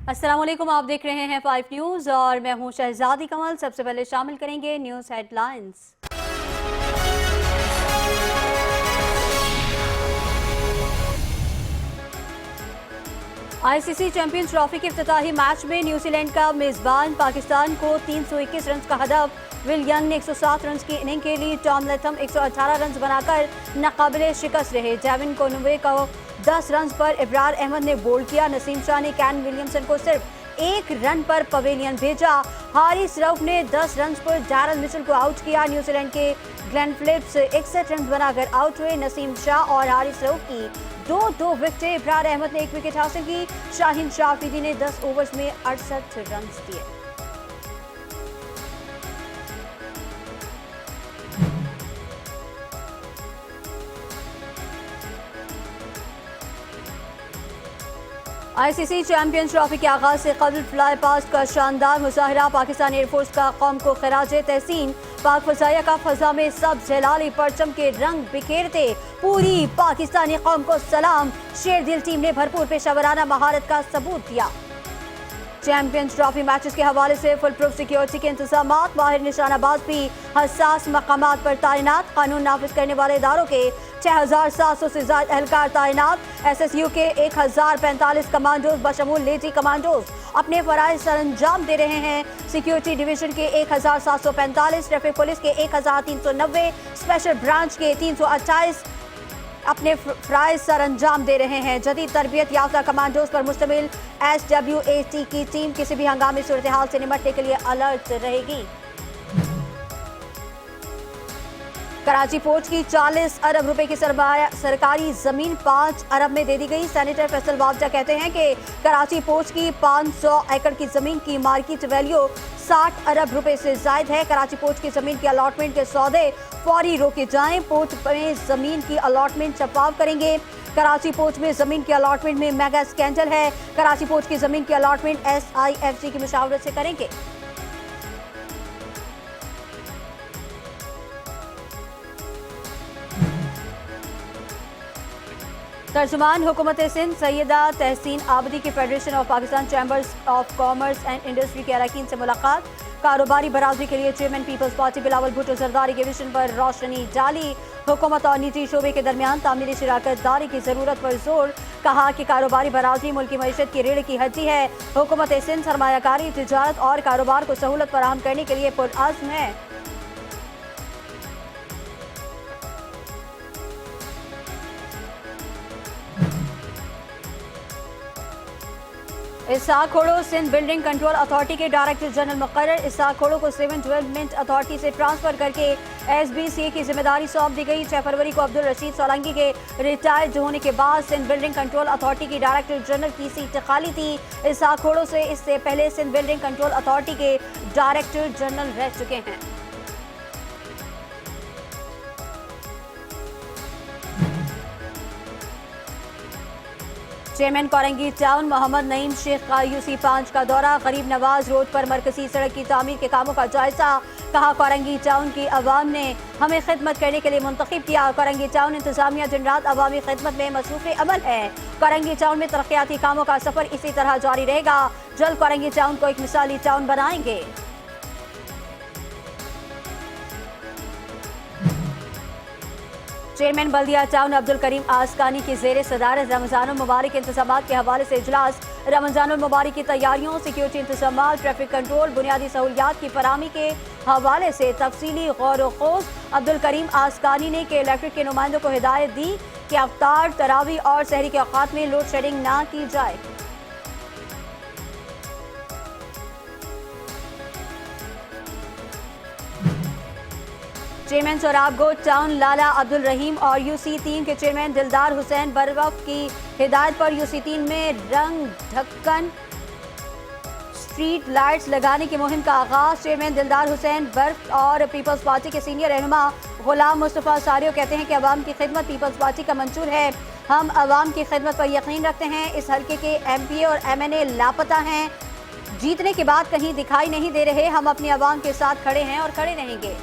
अस्सलाम वालेकुम, आप देख रहे हैं 5 न्यूज़ और मैं हूं शहजादी कमल। सबसे पहले शामिल करेंगे news headlines. ICC champions trophy के इफ्तिताही मैच में न्यूजीलैंड का मेजबान पाकिस्तान को 321 रन का हदफ। विल यंग ने 107 रन की इनिंग के लिए टॉम लैथम 118 रन बनाकर नाकाबिले शिकस्त रहे। डेविन कोनुवे को 10 रन पर इब्रार अहमद ने बोल्ड किया। नसीम शाह ने कैन विलियमसन को सिर्फ 1 रन पर पवेलियन भेजा। हारिस रऊफ ने 10 रन पर डैरल मिचेल को आउट किया। न्यूजीलैंड के ग्लेन फिलिप्स 61 रन बनाकर आउट हुए। नसीम शाह और हारिस रऊफ की दो विकेटें। इब्रार अहमद ने 1 विकेट हासिल की। शाहीन शाफिदी ने 10 ओवर्स में 68 रन दिए। आईसीसी चैंपियंस ट्रॉफी के आगाज से कबल फ्लाई पास्ट का शानदार मुजाहरा। पाकिस्तान एयरफोर्स का कौम को खिराज तहसीन। पाक फजाया का फजा में सब जलाली परचम के रंग बिखेरते पूरी पाकिस्तानी कौम को सलाम। शेर दिल टीम ने भरपूर पेशावराना महारत का सबूत दिया। चैंपियंस ट्रॉफी मैचेस के हवाले से फुल प्रूफ सिक्योरिटी के इंतजाम। माहिर निशानाबाज भी हसास मकामात पर तैनात। कानून नाफिज करने वाले इदारों के 6700 से ज्यादा एहलकार तैनात। SSU के 1045 कमांडोज बशमूल लेडी कमांडोज अपने फराइज सर अंजाम दे रहे हैं। सिक्योरिटी डिवीजन के 1745, ट्रैफिक पुलिस के 1390, स्पेशल ब्रांच के 328 अपने फ्राइज सर अंजाम दे रहे हैं। जदीद तरबियत याफ्ता कमांडोज पर मुश्तमिल SWAT की टीम किसी भी हंगामी सूरत हाल से निपटने के लिए अलर्ट रहेगी। कराची पोर्ट की 40 अरब रुपए की सरकारी जमीन 5 अरब में दे दी गई। सेनेटर फैसल वावजा कहते हैं कि कराची पोर्ट की 500 एकड़ की जमीन की मार्केट वैल्यू 60 अरब रुपए से ज्यादा है। कराची पोर्ट की जमीन के अलॉटमेंट के सौदे फौरी रोके जाएं। पोर्ट में जमीन की अलॉटमेंट शफाफ करेंगे। कराची पोर्ट में जमीन के अलॉटमेंट में मेगा स्कैंडल है। कराची पोर्ट की जमीन की अलॉटमेंट SIFC की मुशावरत से करेंगे। तर्जुमान हुकूमत सिंध सैयदा तहसीन आबदी की Federation of Pakistan Chambers of Commerce and Industry के अरकान से मुलाकात। कारोबारी बरादरी के लिए chairman Peoples Party Bilawal Bhutto Zardari के विजन पर रोशनी डाली। हुकूमत और निजी शोबे के दरमियान तामीरी शराकत दारी की जरूरत पर जोर। कहा कि कारोबारी बरादरी मुल्क की मईशत की रीढ़ की हड्डी है। हुकूमत सिंध सरमायाकारी, तिजारत और कारोबार को सहूलत फराहम करने के लिए पुरअज़्म है। इसहाक खोड़ो सिंध बिल्डिंग कंट्रोल अथॉरिटी के डायरेक्टर जनरल मुकर्रर। इसहाक खोड़ो को सिविल डेवलपमेंट अथॉरिटी से ट्रांसफर करके SBCA की जिम्मेदारी सौंप दी गई। 6 फरवरी को अब्दुल रशीद सोलंकी के रिटायर्ड होने के बाद सिंध बिल्डिंग कंट्रोल अथॉरिटी की डायरेक्टर जनरल की सीट खाली थी। इसहाक खोड़ो से इससे पहले सिंध बिल्डिंग कंट्रोल अथॉरिटी के डायरेक्टर जनरल रह चुके हैं। चेयरमैन कोरंगी टाउन मोहम्मद नईम शेख का UC 5 का दौरा। गरीब नवाज रोड पर मरकजी सड़क की तामीर के कामों का जायजा। कहा कोरंगी टाउन की अवाम ने हमें खिदमत करने के लिए मुंतखब किया। कोरंगी टाउन इंतजामिया दिन रात अवामी खिदमत में मसरूफ अमल है। कोरंगी टाउन में तरक्याती कामों का सफर इसी तरह जारी रहेगा। जल्द कोरंगी टाउन को एक मिसाली टाउन बनाएंगे। चेयरमैन बल्दिया टाउन अब्दुल करीम आसकानी की ज़ेर सदारत रमज़ानुल मुबारक इंतज़ामात के हवाले से इजलास। रमज़ानुल मुबारक की तैयारियों, सिक्योरिटी इंतज़ामात, ट्रैफिक कंट्रोल, बुनियादी सहूलियात की फराहमी के हवाले से तफसीली गौर व खोज। अब्दुल करीम आसकानी ने के इलेक्ट्रिक के नुमाइंदों को हिदायत दी कि अफ्तार, तरावी और सहरी के औकात में लोड शेडिंग ना की जाए। चेयरमैन सोराबगो टाउन लाला अब्दुल रहीम और UC 3 के चेयरमैन दिलदार हुसैन बरवफ की हिदायत पर UC 3 में रंग ढक्कन स्ट्रीट लाइट्स लगाने की मुहिम का आगाज। चेयरमैन दिलदार हुसैन बर्फ और पीपल्स पार्टी के सीनियर रहनुमा गुलाम मुस्तफ़ा सारियो कहते हैं कि अवाम की खिदमत पीपल्स पार्टी का मंशूर है। हम अवाम की खिदमत पर यकीन रखते हैं। इस हल्के के MPA और MNA लापता हैं, जीतने के बाद कहीं दिखाई नहीं दे रहे। हम अपनी अवाम के साथ खड़े हैं और खड़े रहेंगे।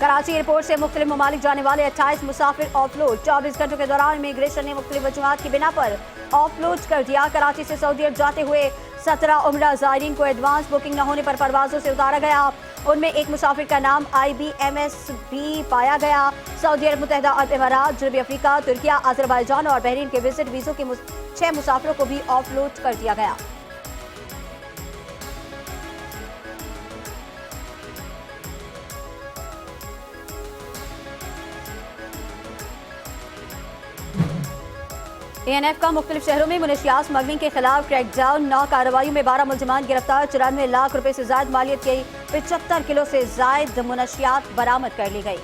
कराची एयरपोर्ट से मुख्तलिफ ममालिक जाने वाले 28 मुसाफिर ऑफलोड। 24 घंटों के दौरान इमिग्रेशन ने मुख्तलिफ वजूहात की बिना पर ऑफलोड कर दिया। कराची से सऊदी अरब जाते हुए 17 उम्रा ज़ायरीन को एडवांस बुकिंग न होने पर परवाजों से उतारा गया। उनमें एक मुसाफिर का नाम IBMS भी पाया गया। सऊदी अरब, मुत्तहिदा अरब इमारात, जनूबी अफ्रीका, तुर्किया, अजरबैजान और बहरीन के विजिट वीज़ों के 6 मुसाफिरों को भी ऑफलोड कर दिया गया। ANF का मुख्तलिफ शहरों में मुनशियात स्मगलिंग के खिलाफ क्रैकडाउन। 9 कार्रवाइयों में 12 मुलजमान गिरफ्तार। 94 लाख रुपए से ज्यादा मालियत की 75 किलो से ज्यादा मुनशियात बरामद कर ली गई।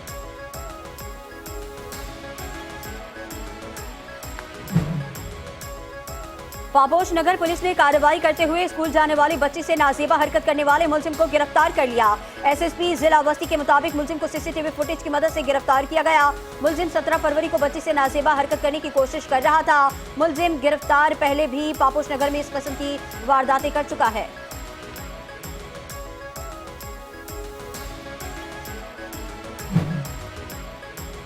पापोश नगर पुलिस ने कार्रवाई करते हुए स्कूल जाने वाली बच्ची से नाजेबा हरकत करने वाले मुलजिम को गिरफ्तार कर लिया। SSP जिला बस्ती के मुताबिक मुलजिम को CCTV फुटेज की मदद से गिरफ्तार किया गया। मुलजिम 17 फरवरी को बच्ची से नाजेबा हरकत करने की कोशिश कर रहा था। मुलजिम गिरफ्तार पहले भी पापोश नगर में इस किस्म की वारदातें कर चुका है।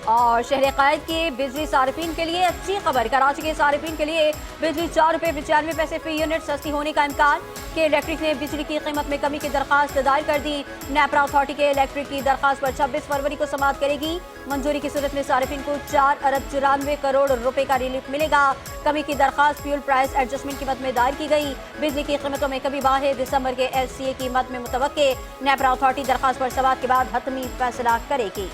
और शहर कायद के बिजली सारिफिन के लिए अच्छी खबर। कराची के सारिफिन के लिए बिजली 4 रुपये 95 पैसे फी यूनिट सस्ती होने का इम्कान। के इलेक्ट्रिक ने बिजली की कीमत में कमी की दरखास्त दायर कर दी। नेपरा अथॉरिटी के इलेक्ट्रिक की दरखास्त पर 26 फरवरी को समाअत करेगी। मंजूरी की सूरत में सारिफिन को 4 अरब 94 करोड़ रुपए का रिलीफ मिलेगा। कमी की दरखास्त फ्यूल प्राइस एडजस्टमेंट कीमत में दायर की गई। बिजली की कीमतों में कमी 12 दिसंबर के LCA कीमत में मुतवक्के। नेपरा अथॉरिटी दरखास्त पर समाअत के बाद हतमी फैसला करेगी।